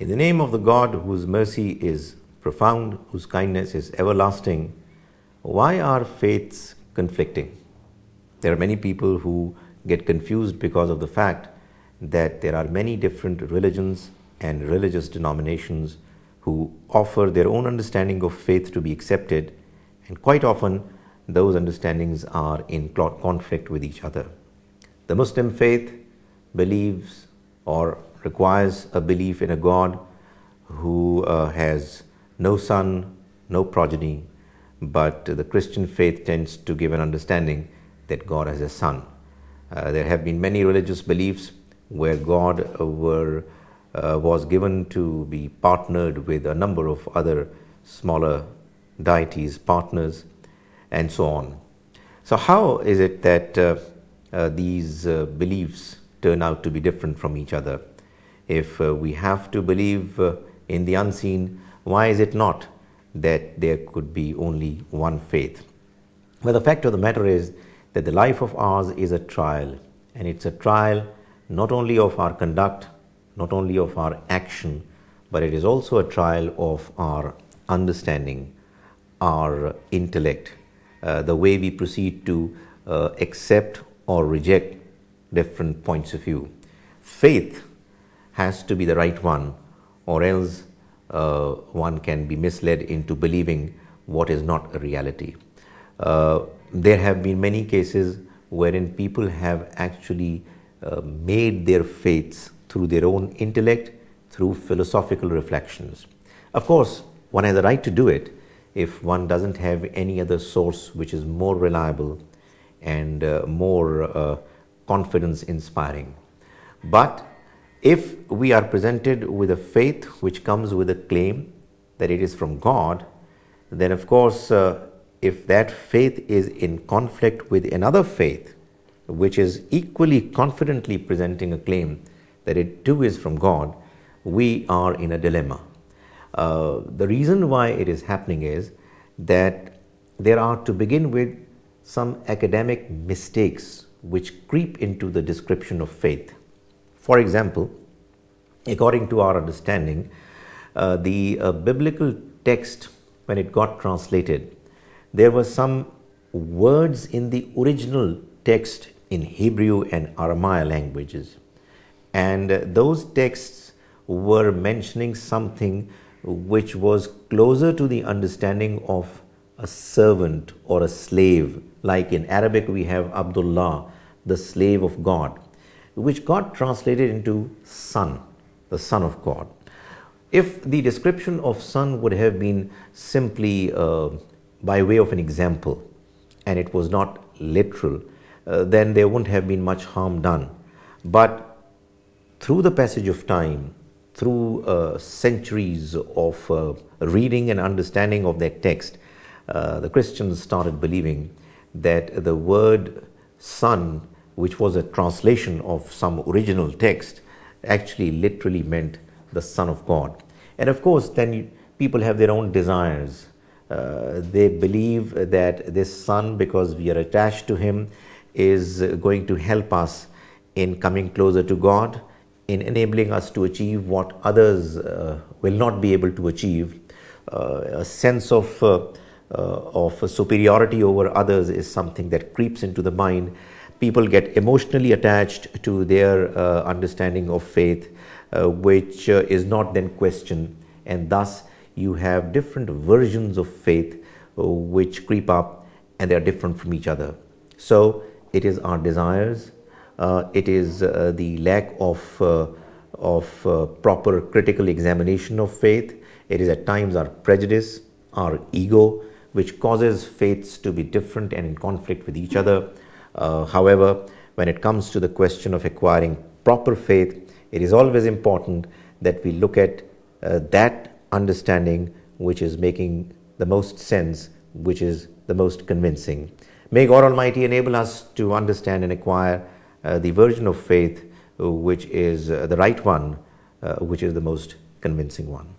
In the name of the God whose mercy is profound, whose kindness is everlasting, why are faiths conflicting? There are many people who get confused because of the fact that there are many different religions and religious denominations who offer their own understanding of faith to be accepted, and quite often those understandings are in conflict with each other. The Muslim faith believes or requires a belief in a God who has no son, no progeny, but the Christian faith tends to give an understanding that God has a son. There have been many religious beliefs where God was given to be partnered with a number of other smaller deities, partners, and so on. So how is it that these beliefs turn out to be different from each other? If we have to believe in the unseen, why is it not that there could be only one faith? Well, the fact of the matter is that the life of ours is a trial, and it's a trial not only of our conduct, not only of our action, but it is also a trial of our understanding, our intellect, the way we proceed to accept or reject different points of view. Faith has to be the right one, or else one can be misled into believing what is not a reality. There have been many cases wherein people have actually made their faiths through their own intellect, through philosophical reflections. Of course, one has a right to do it if one doesn't have any other source which is more reliable and more confidence inspiring. But if we are presented with a faith which comes with a claim that it is from God, then of course if that faith is in conflict with another faith which is equally confidently presenting a claim that it too is from God, we are in a dilemma. The reason why it is happening is that there are, to begin with, some academic mistakes which creep into the description of faith. For example, according to our understanding, the biblical text, when it got translated, there were some words in the original text in Hebrew and Aramaic languages, and those texts were mentioning something which was closer to the understanding of a servant or a slave. Like in Arabic we have Abdullah, the slave of God, which got translated into son, the son of God. If the description of son would have been simply by way of an example, and it was not literal, then there wouldn't have been much harm done. But through the passage of time, through centuries of reading and understanding of that text, the Christians started believing that the word son, which was a translation of some original text, actually literally meant the Son of God. And of course, then people have their own desires. They believe that this Son, because we are attached to Him, is going to help us in coming closer to God, in enabling us to achieve what others will not be able to achieve. A sense of superiority over others is something that creeps into the mind. People get emotionally attached to their understanding of faith, which is not then questioned, and thus you have different versions of faith which creep up, and they are different from each other. So it is our desires, it is the lack of proper critical examination of faith, it is at times our prejudice, our ego, which causes faiths to be different and in conflict with each other. However, when it comes to the question of acquiring proper faith, it is always important that we look at that understanding which is making the most sense, which is the most convincing. May God Almighty enable us to understand and acquire the version of faith which is the right one, which is the most convincing one.